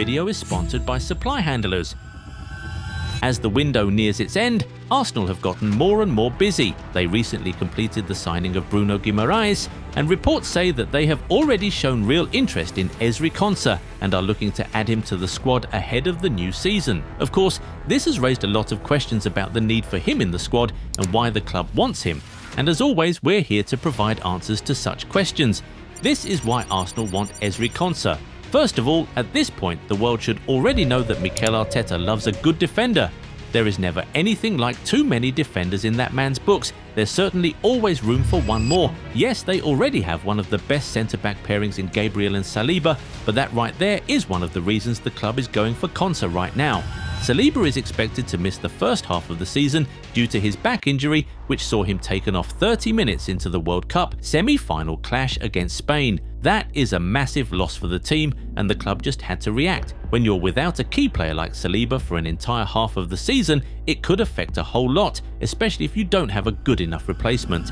video is sponsored by supply handlers. As the window nears its end, Arsenal have gotten more and more busy. They recently completed the signing of Bruno Guimaraes, and reports say that they have already shown real interest in Ezri Konsa and are looking to add him to the squad ahead of the new season. Of course, this has raised a lot of questions about the need for him in the squad and why the club wants him. And as always, we're here to provide answers to such questions. This is why Arsenal want Ezri Konsa. First of all, at this point, the world should already know that Mikel Arteta loves a good defender. There is never anything like too many defenders in that man's books. There's certainly always room for one more. Yes, they already have one of the best centre-back pairings in Gabriel and Saliba, but that right there is one of the reasons the club is going for Konsa right now. Saliba is expected to miss the first half of the season due to his back injury, which saw him taken off 30 minutes into the World Cup semi-final clash against Spain. That is a massive loss for the team, and the club just had to react. When you're without a key player like Saliba for an entire half of the season, it could affect a whole lot, especially if you don't have a good enough replacement.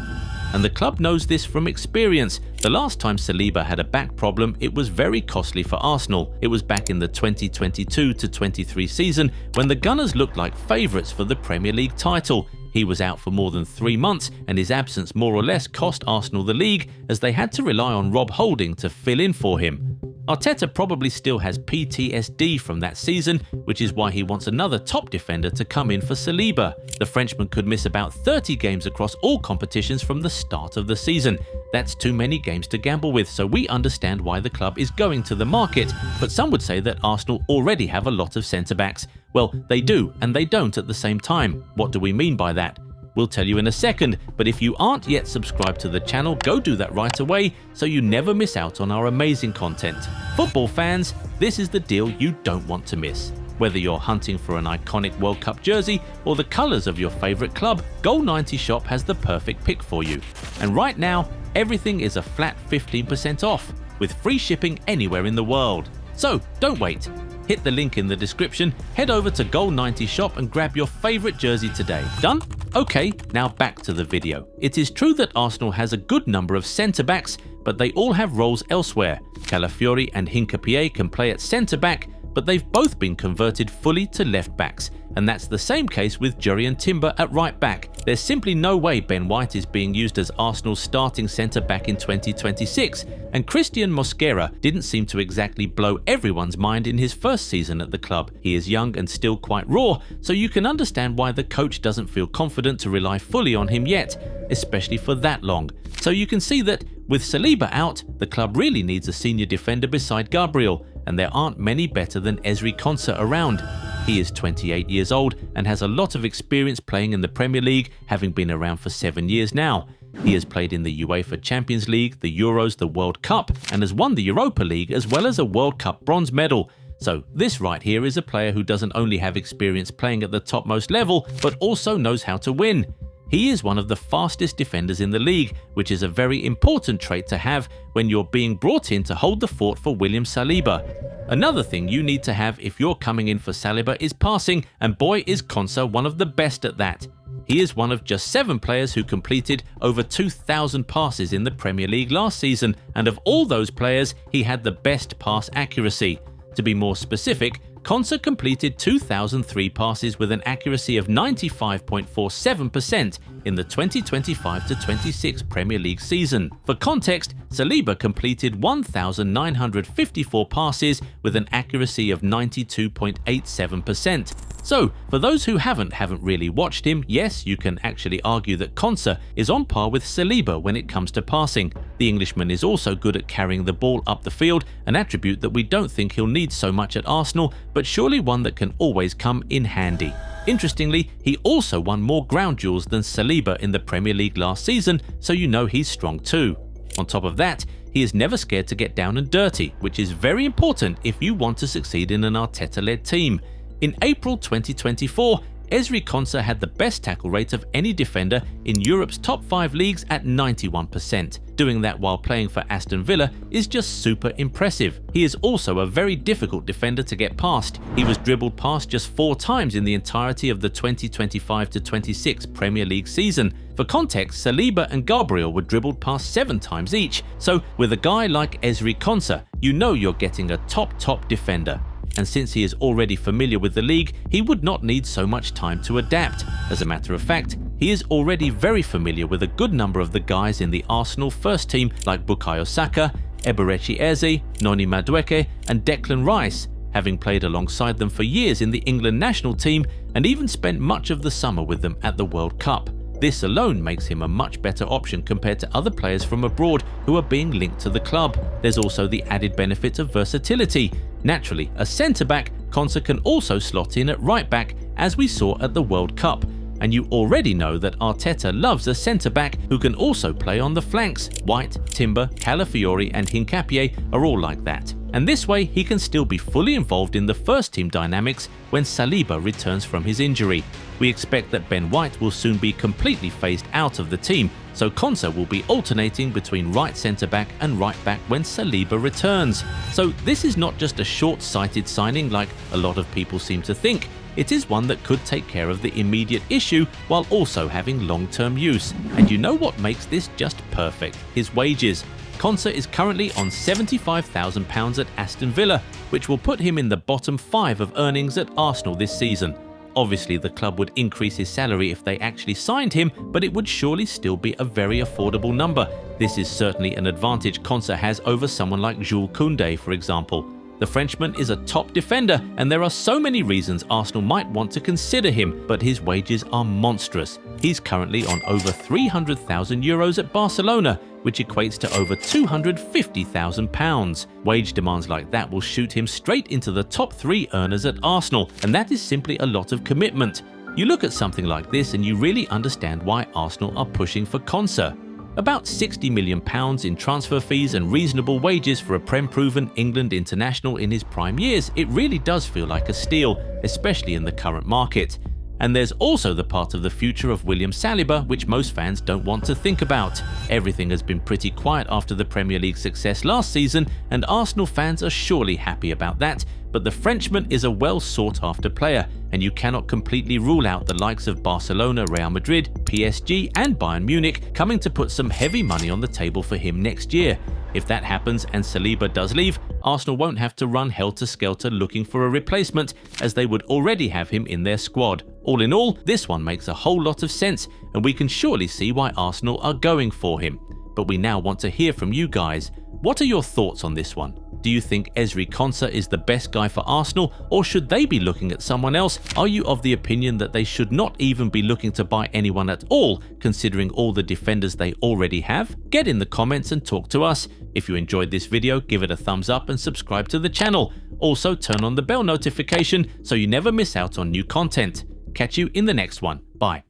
And the club knows this from experience. The last time Saliba had a back problem, it was very costly for Arsenal. It was back in the 2022-23 season when the Gunners looked like favourites for the Premier League title. He was out for more than 3 months, and his absence more or less cost Arsenal the league as they had to rely on Rob Holding to fill in for him. Arteta probably still has PTSD from that season, which is why he wants another top defender to come in for Saliba. The Frenchman could miss about 30 games across all competitions from the start of the season. That's too many games to gamble with, so we understand why the club is going to the market, but some would say that Arsenal already have a lot of centre-backs. Well, they do, and they don't at the same time. What do we mean by that? We'll tell you in a second, but if you aren't yet subscribed to the channel, go do that right away so you never miss out on our amazing content. Football fans, this is the deal you don't want to miss. Whether you're hunting for an iconic World Cup jersey or the colours of your favourite club, Goal90 Shop has the perfect pick for you. And right now, everything is a flat 15% off, with free shipping anywhere in the world. So don't wait. Hit the link in the description, head over to Goal90 Shop and grab your favourite jersey today. Done? Okay, now back to the video. It is true that Arsenal has a good number of centre-backs, but they all have roles elsewhere. Calafiori and Hincapié can play at centre-back, but they've both been converted fully to left-backs, and that's the same case with Jurrien Timber at right-back. There's simply no way Ben White is being used as Arsenal's starting centre-back in 2026, and Christian Mosquera didn't seem to exactly blow everyone's mind in his first season at the club. He is young and still quite raw, so you can understand why the coach doesn't feel confident to rely fully on him yet, especially for that long. So you can see that with Saliba out, the club really needs a senior defender beside Gabriel, and there aren't many better than Ezri Konsa around. He is 28 years old and has a lot of experience playing in the Premier League, having been around for 7 years now. He has played in the UEFA Champions League, the Euros, the World Cup, and has won the Europa League as well as a World Cup bronze medal. So this right here is a player who doesn't only have experience playing at the topmost level, but also knows how to win. He is one of the fastest defenders in the league, which is a very important trait to have when you're being brought in to hold the fort for William Saliba. Another thing you need to have if you're coming in for Saliba is passing, and boy is Konsa one of the best at that. He is one of just 7 players who completed over 2,000 passes in the Premier League last season, and of all those players, he had the best pass accuracy. To be more specific, Konsa completed 2,003 passes with an accuracy of 95.47% in the 2025-26 Premier League season. For context, Saliba completed 1,954 passes with an accuracy of 92.87%. So, for those who haven't really watched him, yes, you can actually argue that Konsa is on par with Saliba when it comes to passing. The Englishman is also good at carrying the ball up the field, an attribute that we don't think he'll need so much at Arsenal, but surely one that can always come in handy. Interestingly, he also won more ground duels than Saliba in the Premier League last season, so you know he's strong too. On top of that, he is never scared to get down and dirty, which is very important if you want to succeed in an Arteta-led team. In April 2024, Ezri Konsa had the best tackle rate of any defender in Europe's top 5 leagues at 91%. Doing that while playing for Aston Villa is just super impressive. He is also a very difficult defender to get past. He was dribbled past just 4 times in the entirety of the 2025-26 Premier League season. For context, Saliba and Gabriel were dribbled past 7 times each. So with a guy like Ezri Konsa, you know you're getting a top defender. and since he is already familiar with the league, he would not need so much time to adapt. As a matter of fact, he is already very familiar with a good number of the guys in the Arsenal first team like Bukayo Saka, Eberechi Eze, Noni Madueke and Declan Rice, having played alongside them for years in the England national team and even spent much of the summer with them at the World Cup. This alone makes him a much better option compared to other players from abroad who are being linked to the club. There's also the added benefit of versatility. Naturally, a centre-back, Konsa can also slot in at right-back as we saw at the World Cup. And you already know that Arteta loves a centre-back who can also play on the flanks. White, Timber, Calafiori and Hincapié are all like that. And this way he can still be fully involved in the first team dynamics when Saliba returns from his injury. We expect that Ben White will soon be completely phased out of the team, so Konsa will be alternating between right centre-back and right-back when Saliba returns. So this is not just a short-sighted signing like a lot of people seem to think. It is one that could take care of the immediate issue while also having long-term use. And you know what makes this just perfect? His wages. Konsa is currently on £75,000 at Aston Villa, which will put him in the bottom 5 of earnings at Arsenal this season. Obviously, the club would increase his salary if they actually signed him, but it would surely still be a very affordable number. This is certainly an advantage Konsa has over someone like Jules Koundé, for example. The Frenchman is a top defender, and there are so many reasons Arsenal might want to consider him, but his wages are monstrous. He's currently on over €300,000 at Barcelona, which equates to over £250,000. Wage demands like that will shoot him straight into the top 3 earners at Arsenal, and that is simply a lot of commitment. You look at something like this and you really understand why Arsenal are pushing for Konsa. About £60 million in transfer fees and reasonable wages for a Prem-proven England international in his prime years, it really does feel like a steal, especially in the current market. And there's also the part of the future of William Saliba which most fans don't want to think about. Everything has been pretty quiet after the Premier League success last season, and Arsenal fans are surely happy about that, but the Frenchman is a well sought after player, and you cannot completely rule out the likes of Barcelona, Real Madrid, PSG and Bayern Munich coming to put some heavy money on the table for him next year. If that happens and Saliba does leave, Arsenal won't have to run helter-skelter looking for a replacement, as they would already have him in their squad. All in all, this one makes a whole lot of sense, and we can surely see why Arsenal are going for him. But we now want to hear from you guys. What are your thoughts on this one? Do you think Ezri Konsa is the best guy for Arsenal, or should they be looking at someone else? Are you of the opinion that they should not even be looking to buy anyone at all, considering all the defenders they already have? Get in the comments and talk to us. If you enjoyed this video, give it a thumbs up and subscribe to the channel. Also, turn on the bell notification so you never miss out on new content. Catch you in the next one. Bye.